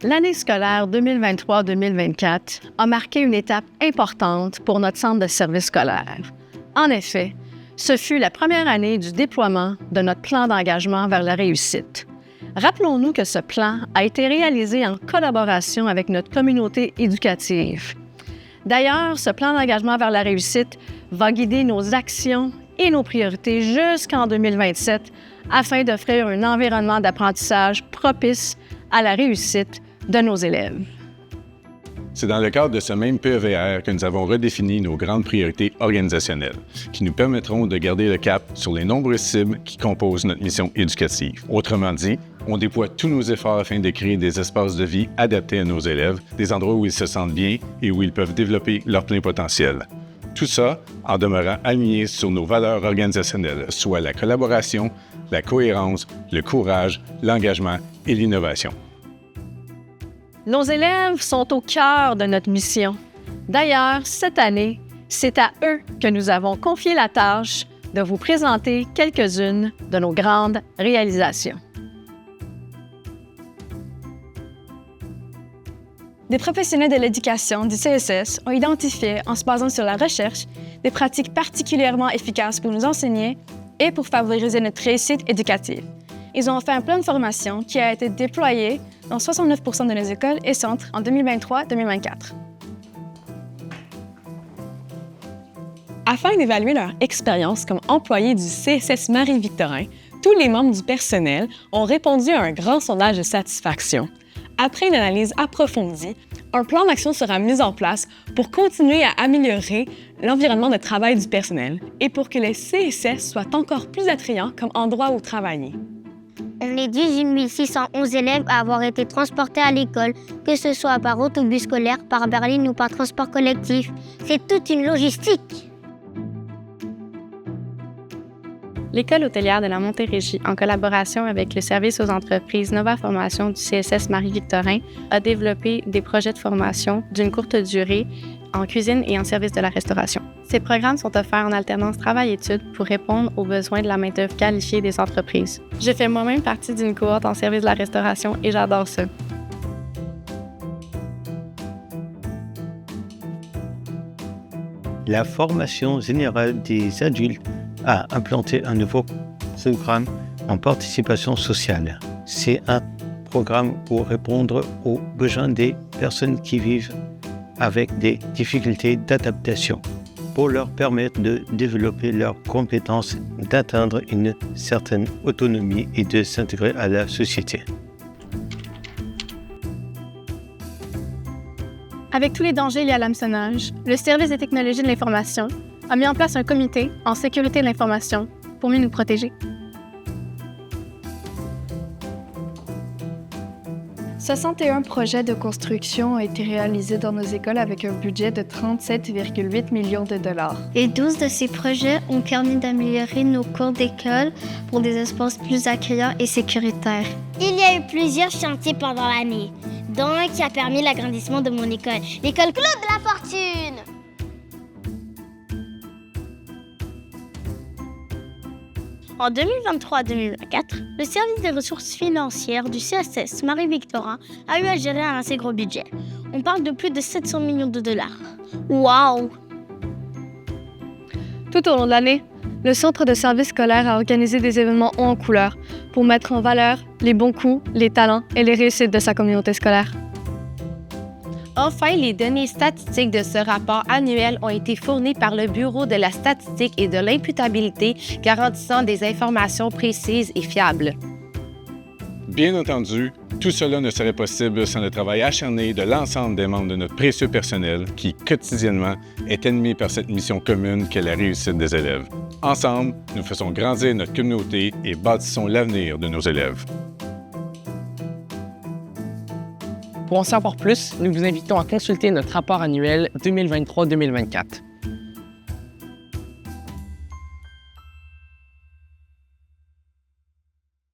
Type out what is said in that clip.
L'année scolaire 2023-2024 a marqué une étape importante pour notre centre de services scolaires. En effet, ce fut la première année du déploiement de notre plan d'engagement vers la réussite. Rappelons-nous que ce plan a été réalisé en collaboration avec notre communauté éducative. D'ailleurs, ce plan d'engagement vers la réussite va guider nos actions et nos priorités jusqu'en 2027 afin d'offrir un environnement d'apprentissage propice à la réussite de nos élèves. C'est dans le cadre de ce même PEVR que nous avons redéfini nos grandes priorités organisationnelles, qui nous permettront de garder le cap sur les nombreuses cibles qui composent notre mission éducative. Autrement dit, on déploie tous nos efforts afin de créer des espaces de vie adaptés à nos élèves, des endroits où ils se sentent bien et où ils peuvent développer leur plein potentiel. Tout ça en demeurant alignés sur nos valeurs organisationnelles, soit la collaboration, la cohérence, le courage, l'engagement et l'innovation. Nos élèves sont au cœur de notre mission. D'ailleurs, cette année, c'est à eux que nous avons confié la tâche de vous présenter quelques-unes de nos grandes réalisations. Des professionnels de l'éducation du CSS ont identifié, en se basant sur la recherche, des pratiques particulièrement efficaces pour nous enseigner et pour favoriser notre réussite éducative. Ils ont fait un plan de formation qui a été déployé dans 69 % de nos écoles et centres en 2023-2024. Afin d'évaluer leur expérience comme employés du CSS Marie-Victorin, tous les membres du personnel ont répondu à un grand sondage de satisfaction. Après une analyse approfondie, un plan d'action sera mis en place pour continuer à améliorer l'environnement de travail du personnel et pour que le CSS soit encore plus attrayant comme endroit où travailler. On est 18 611 élèves à avoir été transportés à l'école, que ce soit par autobus scolaire, par berline ou par transport collectif. C'est toute une logistique. L'École hôtelière de la Montérégie, en collaboration avec le service aux entreprises Nova Formation du CSS Marie-Victorin, a développé des projets de formation d'une courte durée en cuisine et en service de la restauration. Ces programmes sont offerts en alternance travail-études pour répondre aux besoins de la main-d'œuvre qualifiée des entreprises. Je fais moi-même partie d'une cohorte en service de la restauration et j'adore ça. La formation générale des adultes a implanté un nouveau programme en participation sociale. C'est un programme pour répondre aux besoins des personnes qui vivent avec des difficultés d'adaptation, pour leur permettre de développer leurs compétences, d'atteindre une certaine autonomie et de s'intégrer à la société. Avec tous les dangers liés à l'hameçonnage, le service des technologies de l'information a mis en place un comité en sécurité de l'information pour mieux nous protéger. 61 projets de construction ont été réalisés dans nos écoles avec un budget de 37,8 millions de dollars. Et 12 de ces projets ont permis d'améliorer nos cours d'école pour des espaces plus accueillants et sécuritaires. Il y a eu plusieurs chantiers pendant l'année, dont un qui a permis l'agrandissement de mon école, l'école Claude de la Fortune. En 2023-2024, le service des ressources financières du CSS Marie-Victorin a eu à gérer un assez gros budget. On parle de plus de 700 millions de dollars. Waouh! Tout au long de l'année, le Centre de services scolaires a organisé des événements hauts en couleur pour mettre en valeur les bons coups, les talents et les réussites de sa communauté scolaire. Enfin, les données statistiques de ce rapport annuel ont été fournies par le Bureau de la statistique et de l'imputabilité, garantissant des informations précises et fiables. Bien entendu, tout cela ne serait possible sans le travail acharné de l'ensemble des membres de notre précieux personnel qui, quotidiennement, est animé par cette mission commune qu'est la réussite des élèves. Ensemble, nous faisons grandir notre communauté et bâtissons l'avenir de nos élèves. Pour en savoir plus, nous vous invitons à consulter notre rapport annuel 2023-2024.